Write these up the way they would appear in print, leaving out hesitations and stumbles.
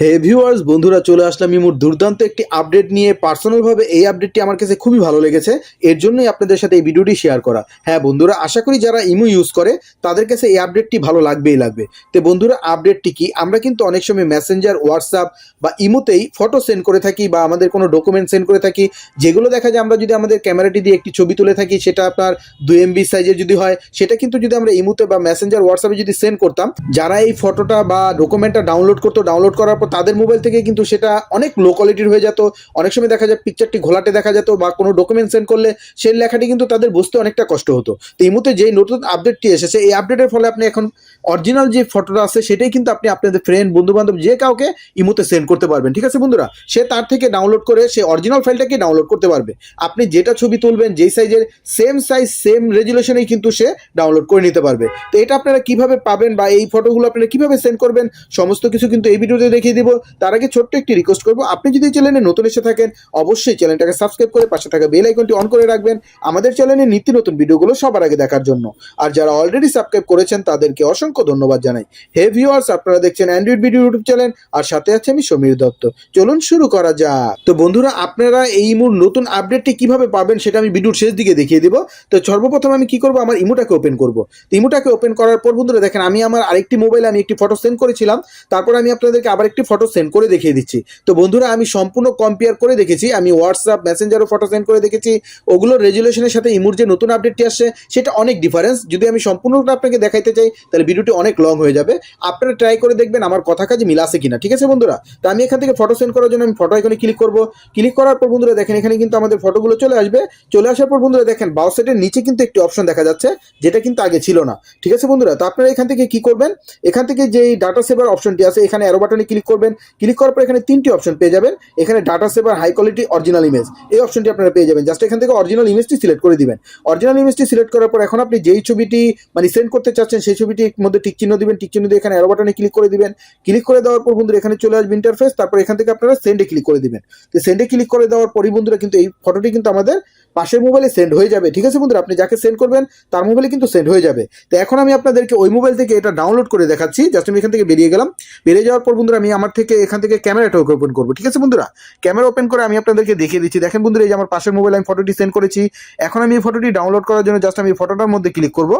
হে viewers, বন্ধুরা চলে আসলাম ইমুর দুর্দান্ত একটি আপডেট নিয়ে। পার্সোনালভাবে এই আপডেটটি আমার কাছে খুবই ভালো লেগেছে, এর জন্যই আপনাদের সাথে এই ভিডিওটি শেয়ার করা। হ্যাঁ বন্ধুরা, আশা করি যারা ইমু ইউজ করে তাদের কাছে এই আপডেটটি ভালো লাগবেই লাগবে। তো বন্ধুরা, আপডেটটি কি, আমরা কিন্তু অনেক সময় মেসেঞ্জার, হোয়াটসঅ্যাপ বা ইমুতেই ফটো সেন্ড করে থাকি বা আমাদের কোনো ডকুমেন্ট সেন্ড করে থাকি, যেগুলো দেখা যায় আমরা যদি আমাদের ক্যামেরাটি দিয়ে একটি ছবি তুলে থাকি, সেটা আপনার 2 MB সাইজের যদি হয়, সেটা কিন্তু যদি আমরা ইমুতে বা মেসেঞ্জার, হোয়াটসঅ্যাপে যদি সেন্ড করতাম, যারা এই ফটোটা বা ডকুমেন্টটা ডাউনলোড করতো, ডাউনলোড করার পর তাদের মোবাইল থেকে কিন্তু সেটা অনেক লো কোয়ালিটির হয়ে যেত। অনেক সময় দেখা যায় পিকচারটি ঘোলাটে দেখা যেত, বা কোনো ডকুমেন্ট সেন্ড করলে সেই লেখাটি কিন্তু তাদের বুঝতে অনেকটা কষ্ট হতো। তো এই মুহূর্তে যে নতুন আপডেটটি এসেছে, এই আপডেটের ফলে আপনি এখন অরিজিনাল যে ফটোটা আছে সেটাই কিন্তু আপনি আপনাদের ফ্রেন্ড, বন্ধু বান্ধব যে কাউকে ইমোতে সেন্ড করতে পারবেন। ঠিক আছে বন্ধুরা, সে তার থেকে ডাউনলোড করে সে অরিজিনাল ফাইলটাকে ডাউনলোড করতে পারবে। আপনি যেটা ছবি তুলবেন, যেই সাইজের, সেম সাইজ সেম রেজুলেশনেই কিন্তু সে ডাউনলোড করে নিতে পারবে। তো এটা আপনারা কিভাবে পাবেন বা এই ফটোগুলো আপনারা কিভাবে সেন্ড করবেন, সমস্ত কিছু কিন্তু এই ভিডিওতে দেখিয়ে দিব। তার আগে ছোট্ট একটি রিকোয়েস্ট করবো, আপনি যদি চ্যানেলে নতুন এসে থাকেন অবশ্যই চ্যানেলটাকে সাবস্ক্রাইব করে পাশে থাকা বেল আইকনটি অন করে রাখবেন আমাদের চ্যানেলে নিত্য নতুন ভিডিওগুলো সবার আগে দেখার জন্য। আর যারা অলরেডি সাবস্ক্রাইব করেছেন তাদেরকে অসংখ্য ধন্যবাদ জানাই। হে ভিউয়ার্স, আপনারা দেখছেন অ্যান্ড্রয়েড ভিডিও ইউটিউব চ্যানেল, আর সাথে আছে আমি সমীর দত্ত। চলুন শুরু করা যাক। তো বন্ধুরা, আপনারা এই ইমুর নতুন আপডেটটি কিভাবে পাবেন সেটা আমি ভিডিওর শেষ দিকে দেখিয়ে দিব। তো সর্বপ্রথম আমি কি করব, আমার ইমুটাকে ওপেন করব। তো ইমুটাকে ওপেন করার পর বন্ধুরা দেখেন, আমি আমার আরেকটি মোবাইলে আমি একটি ফটো সেন্ড করেছিলাম, তারপর আমি আপনাদেরকে আবার একটি ফটো সেন্ড করে দেখিয়ে দিচ্ছি। তো বন্ধুরা, আমি সম্পূর্ণ কম্পেয়ার করে দেখেছি, আমি হোয়াটসঅ্যাপ, মেসেঞ্জারও ফটো সেন্ড করে দেখেছি, ওগুলোর রেজুলেশনের সাথে ইমুর যে নতুন আপডেটটি আসছে সেটা অনেক ডিফারেন্স। যদি আমি সম্পূর্ণটা আপনাকে দেখাইতে চাই তাহলে ভিডিওটি অনেক লং হয়ে যাবে। আপনারা ট্রাই করে দেখবেন আমার কথা কাজে মিল আছে কিনা। ঠিক আছে বন্ধুরা, তো আমি এখান থেকে ফটো সেন্ড করার জন্য আমি ফটো আইকনে ক্লিক করব। ক্লিক করার পর বন্ধুরা দেখেন, এখানে কিন্তু আমাদের ফটোগুলো চলে আসবে। চলে আসার পর বন্ধুরা দেখেন, বাউ সাইডের নিচে কিন্তু একটি অপশন দেখা যাচ্ছে, যেটা কিন্তু আগে ছিল না। ঠিক আছে বন্ধুরা, তো আপনারা এখান থেকে কি করবেন, এখান থেকে যে ডাটা সেভার অপশনটি আছে এখানে অ্যারো বাটনে ক্লিক করবেন। ক্লিক করার পর এখানে 3টি অপশন পেয়ে যাবেন। এখানে data saver, high quality, original image, এই অপশনটি আপনারা পেয়ে যাবেন। জাস্ট এখান থেকে অরিজিনাল ইমেজটি সিলেক্ট করে দিবেন। অরিজিনাল ইমেজটি সিলেক্ট করার পর এখন আপনি যেই ছবিটি মানে সেন্ড করতে চাচ্ছেন সেই ছবিটির মধ্যে টিক চিহ্ন দিবেন। টিক চিহ্ন দিয়ে এখানে অ্যারো বাটনে ক্লিক করে দিবেন। ক্লিক করে দেওয়ার পর বন্ধুরা এখানে চলে আসবে ইন্টারফেস। তারপর এখান থেকে আপনারা সেন্ডে ক্লিক করে দিবেন। তো সেন্ডে ক্লিক করে দেওয়ার পরই বন্ধুরা কিন্তু এই ফটোটি কিন্তু আমাদের পাশের মোবাইলে সেন্ড হয়ে যাবে। ঠিক আছে বন্ধুরা, আপনি যাকে সেন্ড করবেন তার মোবাইলে কিন্তু সেন্ড হয়ে যাবে। তো এখন আমি আপনাদেরকে ওই মোবাইল থেকে এটা ডাউনলোড করে দেখাচ্ছি। জাস্ট আমি এখান থেকে বেরিয়ে গেলাম। বেরিয়ে যাওয়ার পর বন্ধুরা আমি আমার থেকে এখান থেকে ক্যামেরাটা ওপেন করবো। ঠিক আছে বন্ধুরা, ক্যামেরা ওপেন করে আমি আপনাদেরকে দেখিয়ে দিচ্ছি। দেখেন বন্ধুরা, এই যে আমার পাশের মোবাইলে আমি ফটোটি সেন্ড করেছি। এখন আমি এই ফটোটি ডাউনলোড করার জন্য জাস্ট আমি ফটোটার মধ্যে ক্লিক করব।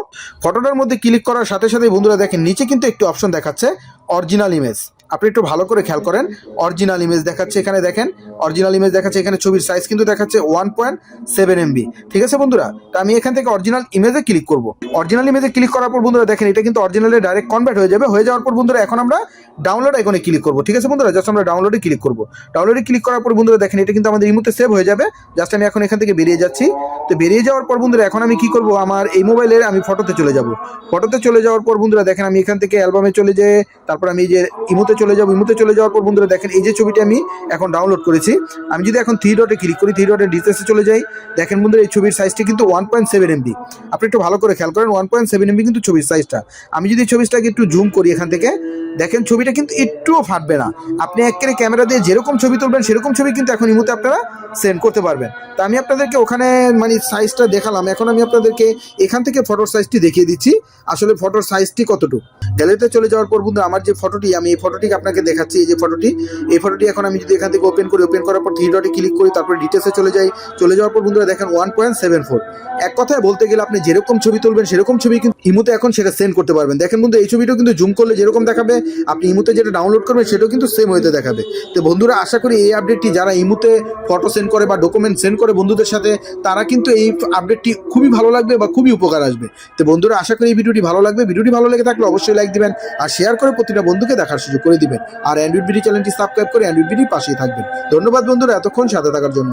ফটোটার মধ্যে ক্লিক করার সাথে সাথে বন্ধুরা দেখেন নিচে কিন্তু একটি অপশন দেখাচ্ছে অরিজিনাল ইমেজ। আপনি একটু ভালো করে খেয়াল করেন, অরিজিনাল ইমেজ দেখাচ্ছে এখানে। দেখেন অরিজিনাল ইমেজ দেখাচ্ছে এখানে, ছবির সাইজ কিন্তু দেখাচ্ছে 1.7 MB। ঠিক আছে বন্ধুরা, তো আমি এখান থেকে অরিজিনাল ইমেজে ক্লিক করব। অরিজিনাল ইমেজে ক্লিক করার পর বন্ধুরা দেখেন এটা কিন্তু অরিজিনালে ডাইরেক্ট কনভার্ট হয়ে যাবে। হয়ে যাওয়ার পর বন্ধুরা এখন আমরা ডাউনলোড আইকনে ক্লিক করব। ঠিক আছে বন্ধুরা, জাস্ট আমরা ডাউনলোডে ক্লিক করব। ডাউনলোডে ক্লিক করার পর বন্ধুরা দেখেন এটা কিন্তু আমাদের ইমোতে সেভ হয়ে যাবে। জাস্ট আমি এখন এখান থেকে বেরিয়ে যাচ্ছি। তো বেরিয়ে যাওয়ার পর বন্ধুরা এখন আমি কি করব, আমার এই মোবাইলের আমি ফটোতে চলে যাব। ফটোতে চলে যাওয়ার পর বন্ধুরা দেখেন আমি এখান থেকে অ্যালবামে চলে যেয়ে তারপর আমি এই যে ইমোতে চলে যাব। ইমোতে চলে যাওয়ার পর বন্ধুরা দেখেন এই যে ছবিটি আমি এখন ডাউনলোড করেছি, আমি যদি এখন 3 ডটে ক্লিক করি, 3 ডটে ডিটেলসে চলে যাই, দেখেন বন্ধুরা এই ছবির সাইজটি কিন্তু 1.7 MB। আপনি একটু ভালো করে খেয়াল করেন, 1.7 MB কিন্তু ছবির সাইজটা। আমি যদি ছবিটাকে একটু জুম করি এখান থেকে, দেখেন ছবিটা কিন্তু একটুও ফাটবে না। আপনি একেবারে ক্যামেরা দিয়ে যেরকম ছবি তুলবেন সেরকম ছবি কিন্তু এখন ইমোতে আপনারা সেন্ড করতে পারবেন। তো আমি আপনাদেরকে ওখানে মানে সাইজটা দেখালাম, এখন আমি আপনাদেরকে এখান থেকে ফটোর সাইজটি দেখিয়ে দিচ্ছি আসলে ফটোর সাইজটি কতটুকু। গ্যালারিতে চলে যাওয়ার পর বন্ধু আমার যে ফটোটি, আমি এই ফটোটিকে আপনাকে দেখাচ্ছি। এই যে ফটোটি, এই ফটোটি এখন আমি যদি এখান থেকে ওপেন করি, ওপেন করার পর 3 ডটে ক্লিক করি, তারপর ডিটেলসে চলে যাই। চলে যাওয়ার পর বন্ধুরা দেখেন 1.74। এক কথায় বলতে গেলে আপনি যেরকম ছবি তুলবেন সেরকম ছবি কিন্তু ইমোতে এখন সেটা সেন্ড করতে পারবেন। দেখেন বন্ধু এই ছবিটাও কিন্তু জুম করলে যেরকম দেখাবে, আপনি ইমোতে যেটা ডাউনলোড করবেন সেটাও কিন্তু সেম হইতে দেখাবে। তো বন্ধুরা, আশা করি এই আপডেটটি যারা ইমোতে ফটো সেন্ড করে বা ডকুমেন্ট সেন্ড করে বন্ধুদের সাথে, তারা কিন্তু এই আপডেটটি খুবই ভালো লাগবে বা খুবই উপকার আসবে। তো বন্ধুরা, আশা করি এই ভিডিওটি ভালো লাগবে। ভিডিওটি ভালো লেগে থাকলে অবশ্যই লাইক দিবেন আর শেয়ার করে প্রতিটা বন্ধুকে দেখার সুযোগ করে দিবেন। আর অ্যান্ড্রয়েড ভিডিও চ্যানেলটি সাবস্ক্রাইব করে অ্যান্ড্রয়েড ভিডিওর পাশেই থাকবেন। ধন্যবাদ বন্ধুরা এতক্ষণ সাথে থাকার জন্য।